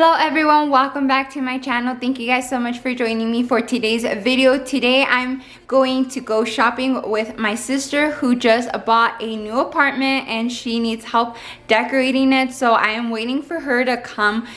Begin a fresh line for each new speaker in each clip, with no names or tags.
Hello everyone, welcome back to my channel. Thank you guys so much for joining me for today's video. Today I'm going to go shopping with my sister who just bought a new apartment and she needs help decorating it. So I am waiting for her to come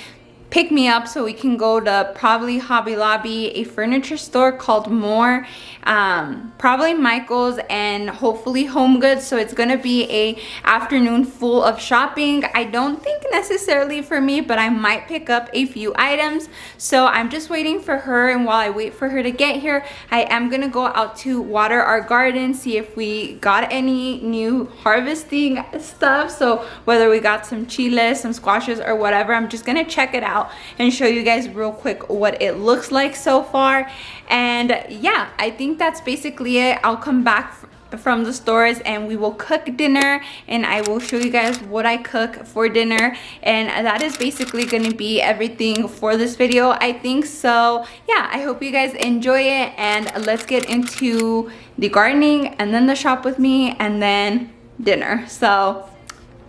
pick me up so we can go to probably Hobby Lobby, a furniture store called More, probably Michael's, and hopefully Home Goods. So it's gonna be a afternoon full of shopping. I don't think necessarily for me, but I might pick up a few items. So I'm just waiting for her, and while I wait for her to get here, I am gonna go out to water our garden, see if we got any new harvesting stuff. So whether we got some chiles, some squashes, or whatever, I'm just gonna check it out and show you guys real quick what it looks like so far. And yeah, I think that's basically it. I'll come back from the stores and we will cook dinner, and I will show you guys what I cook for dinner, and that is basically going to be everything for this video, I think. So yeah, I hope you guys enjoy it, and let's get into the gardening and then the shop with me and then dinner. So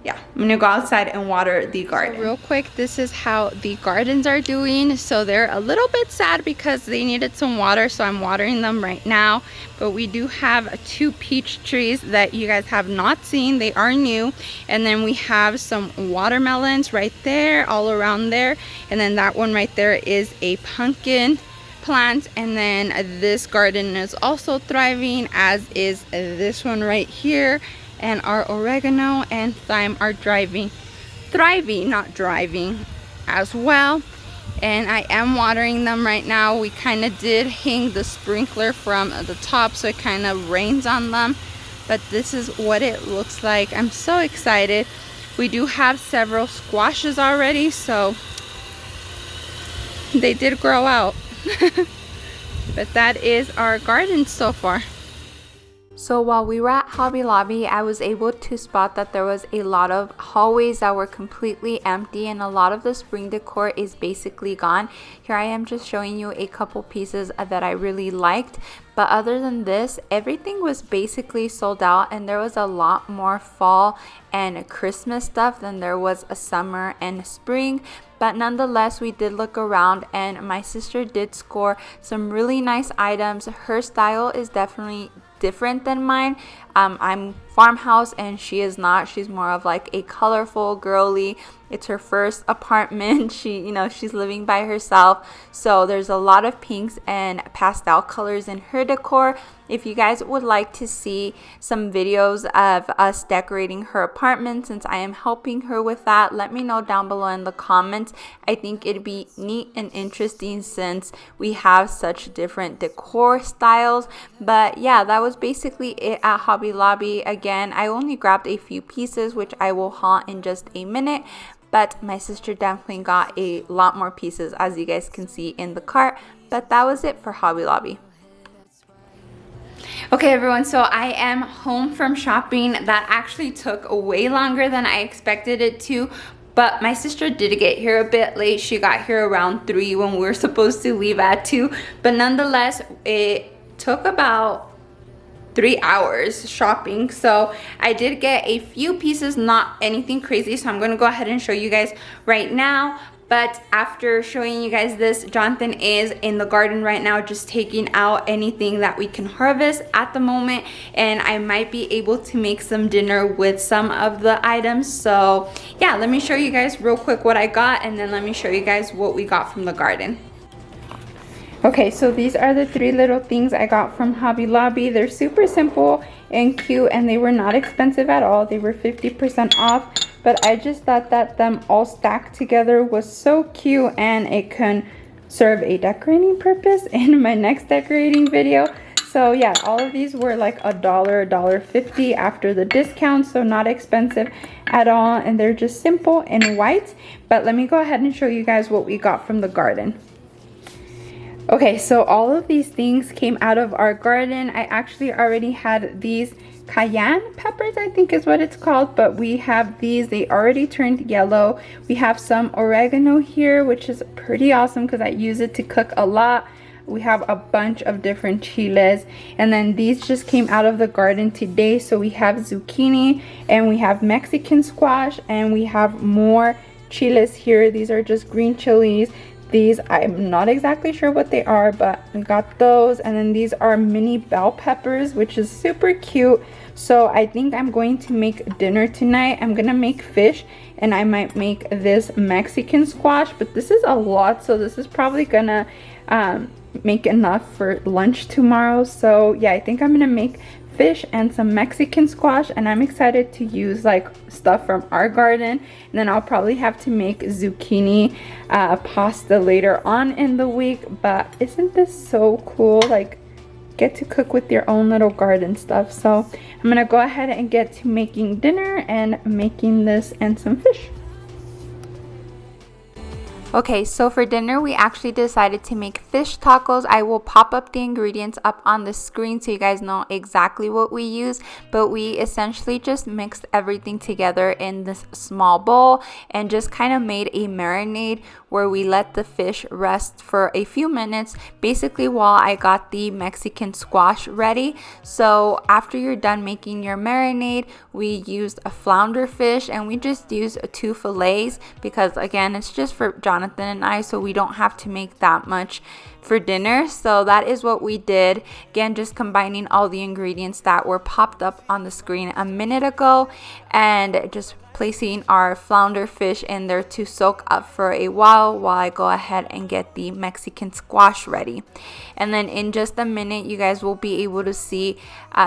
yeah, I'm gonna go outside and water the garden. So real quick, this is how the gardens are doing. So they're a little bit sad because they needed some water, so I'm watering them right now. But we do have 2 peach trees that you guys have not seen. They are new. And then we have some watermelons right there, all around there. And then that one right there is a pumpkin plant. And then this garden is also thriving, as is this one right here. And our oregano and thyme are thriving, not driving as well. And I am watering them right now. We kind of did hang the sprinkler from the top, so it kind of rains on them. But this is what it looks like. I'm so excited. We do have several squashes already, so they did grow out. But that is our garden so far. So while we were at Hobby Lobby, I was able to spot that there was a lot of hallways that were completely empty, and a lot of the spring decor is basically gone. Here I am just showing you a couple pieces that I really liked. But other than this, everything was basically sold out, and there was a lot more fall and Christmas stuff than there was a summer and spring. But nonetheless, we did look around, and my sister did score some really nice items. Her style is definitely different than mine. I'm farmhouse and she is not. She's more of like a colorful, girly. It's her first apartment. She's living by herself. So there's a lot of pinks and pastel colors in her decor. If you guys would like to see some videos of us decorating her apartment, since I am helping her with that, let me know down below in the comments. I think it'd be neat and interesting since we have such different decor styles. But yeah, that was basically it at Hobby Lobby. Again, I only grabbed a few pieces, which I will haul in just a minute. But my sister definitely got a lot more pieces, as you guys can see in the cart. But that was it for Hobby Lobby. Okay everyone, so I am home from shopping. That actually took way longer than I expected it to. But my sister did get here a bit late. She got here around 3 when we were supposed to leave at 2. But nonetheless, it took about 3 hours shopping. So I did get a few pieces, not anything crazy. So I'm going to go ahead and show you guys right now. But after showing you guys this, Jonathan is in the garden right now just taking out anything that we can harvest at the moment. And I might be able to make some dinner with some of the items. So yeah, let me show you guys real quick what I got, and then let me show you guys what we got from the garden. Okay, so these are the 3 little things I got from Hobby Lobby. They're super simple and cute, and they were not expensive at all. They were 50% off. But I just thought that them all stacked together was so cute, and it can serve a decorating purpose in my next decorating video. So yeah, all of these were like $1, $1.50 after the discount, so not expensive at all. And they're just simple and white. But let me go ahead and show you guys what we got from the garden. Okay, so all of these things came out of our garden. I actually already had these cayenne peppers, I think is what it's called, but we have these. They already turned yellow. We have some oregano here, which is pretty awesome because I use it to cook a lot. We have a bunch of different chiles, and then these just came out of the garden today. So we have zucchini, and we have Mexican squash, and we have more chiles here. These are just green chilies. These, I'm not exactly sure what they are, but I got those. And then these are mini bell peppers, which is super cute. So I think I'm going to make dinner tonight. I'm gonna make fish, and I might make this Mexican squash, but this is a lot, so this is probably gonna make enough for lunch tomorrow. So yeah, I think I'm gonna make fish and some Mexican squash, and I'm excited to use like stuff from our garden. And then I'll probably have to make zucchini pasta later on in the week. But isn't this so cool? Like, get to cook with your own little garden stuff. So I'm gonna go ahead and get to making dinner and making this and some fish. Okay, so for dinner, we actually decided to make fish tacos. I will pop up the ingredients up on the screen so you guys know exactly what we use, but we essentially just mixed everything together in this small bowl and just kind of made a marinade where we let the fish rest for a few minutes, basically while I got the Mexican squash ready. So after you're done making your marinade, we used a flounder fish, and we just used 2 fillets because again, it's just for Jonathan and I, so we don't have to make that much for dinner. So that is what we did. Again, just combining all the ingredients that were popped up on the screen a minute ago, and just placing our flounder fish in there to soak up for a while I go ahead and get the Mexican squash ready. And then in just a minute, you guys will be able to see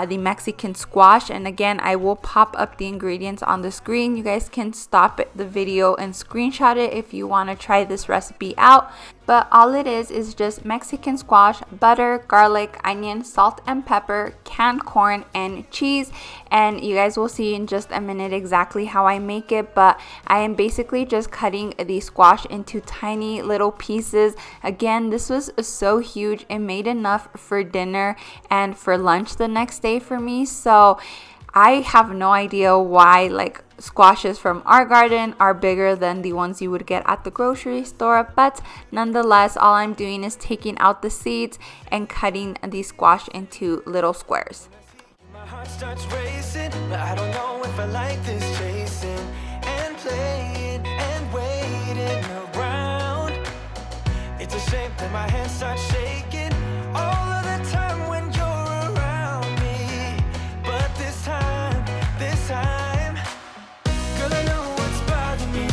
the Mexican squash. And again, I will pop up the ingredients on the screen. You guys can stop the video and screenshot it if you want to try this recipe out. But all it is just Mexican squash, butter, garlic, onion, salt and pepper, canned corn, and cheese. And you guys will see in just a minute exactly how I make it. But I am basically just cutting the squash into tiny little pieces. Again, this was so huge. It made enough for dinner and for lunch the next day for me. So I have no idea why like squashes from our garden are bigger than the ones you would get at the grocery store, but nonetheless, all I'm doing is taking out the seeds and cutting the squash into little squares.
My heart starts racing, but I don't know if I like this chasing and playing and waiting around. It's a shame that my hands start shaking all of the time when you're around me. But this time, girl, I know what's bothering me.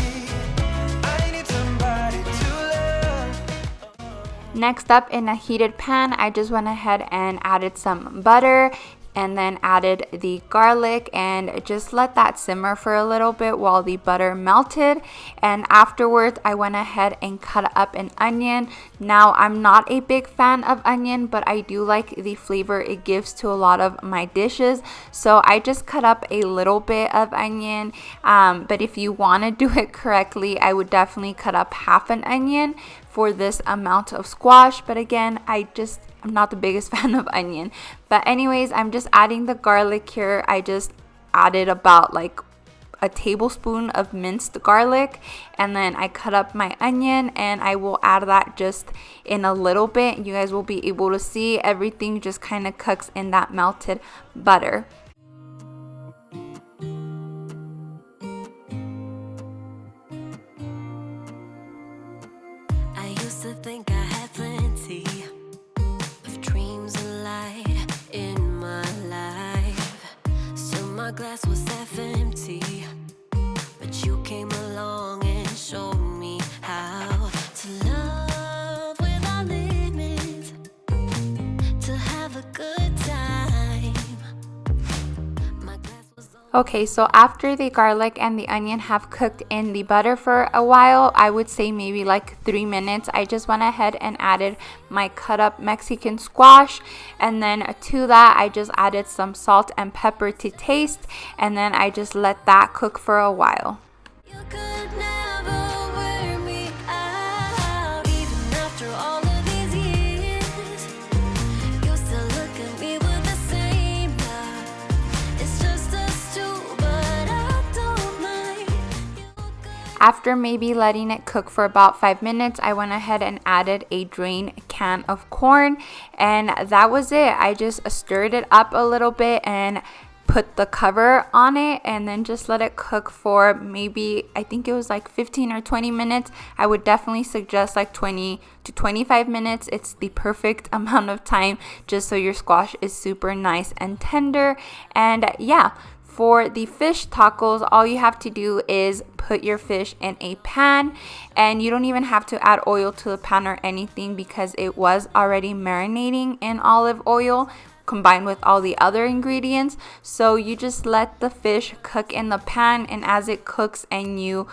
I need somebody to love.
Next up, in a heated pan, I just went ahead and added some butter, and then added the garlic and just let that simmer for a little bit while the butter melted. And afterwards, I went ahead and cut up an onion. Now, I'm not a big fan of onion, but I do like the flavor it gives to a lot of my dishes. So I just cut up a little bit of onion, but if you want to do it correctly, I would definitely cut up half an onion for this amount of squash. But again, I'm not the biggest fan of onion. But anyways, I'm just adding the garlic here. I just added about like a tablespoon of minced garlic, and then I cut up my onion, and I will add that just in a little bit. You guys will be able to see everything just kind of cooks in that melted butter.
I used to think I had plenty of dreams and light in my life. Still my glass was half empty, but you came along and showed me how to love without limits, to have a good time. My glass was
Okay, so after the garlic and the onion have cooked in the butter for a while, I would say maybe like 3 minutes, I just went ahead and added my cut up Mexican squash. And then to that, I just added some salt and pepper to taste. And then I just let that cook for a while.
you could never wear me out, even after all of these years. You still look at me with the same love. It's just us two, but I don't mind. You could
After maybe letting it cook for about 5 minutes, I went ahead and added a drained can of corn, and that was it. I just stirred it up a little bit and put the cover on it and then just let it cook for maybe, I think it was like 15 or 20 minutes. I would definitely suggest like 20 to 25 minutes. It's the perfect amount of time just so your squash is super nice and tender. And yeah, for the fish tacos, all you have to do is put your fish in a pan, and you don't even have to add oil to the pan or anything because it was already marinating in olive oil combined with all the other ingredients. So you just let the fish cook in the pan, and as it cooks and you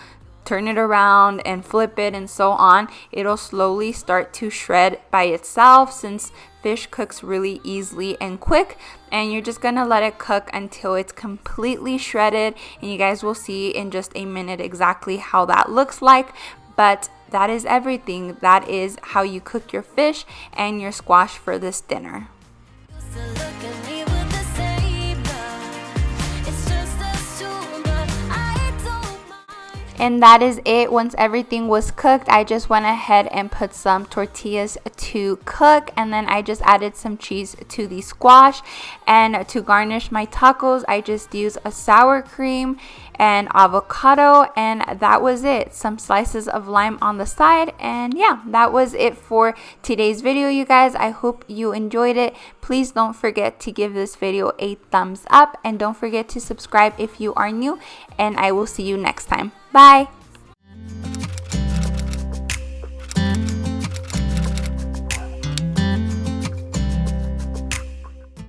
turn it around and flip it and so on, it'll slowly start to shred by itself since fish cooks really easily and quick. And you're just gonna let it cook until it's completely shredded, and you guys will see in just a minute exactly how that looks like. But that is everything. That is how you cook your fish and your squash for this dinner. And that is it. Once everything was cooked, I just went ahead and put some tortillas to cook, and then I just added some cheese to the squash. And to garnish my tacos, I just used a sour cream and avocado, and that was it. Some slices of lime on the side, and yeah, that was it for today's video, you guys. I hope you enjoyed it. Please don't forget to give this video a thumbs up, and don't forget to subscribe if you are new, and I will see you next time. Bye!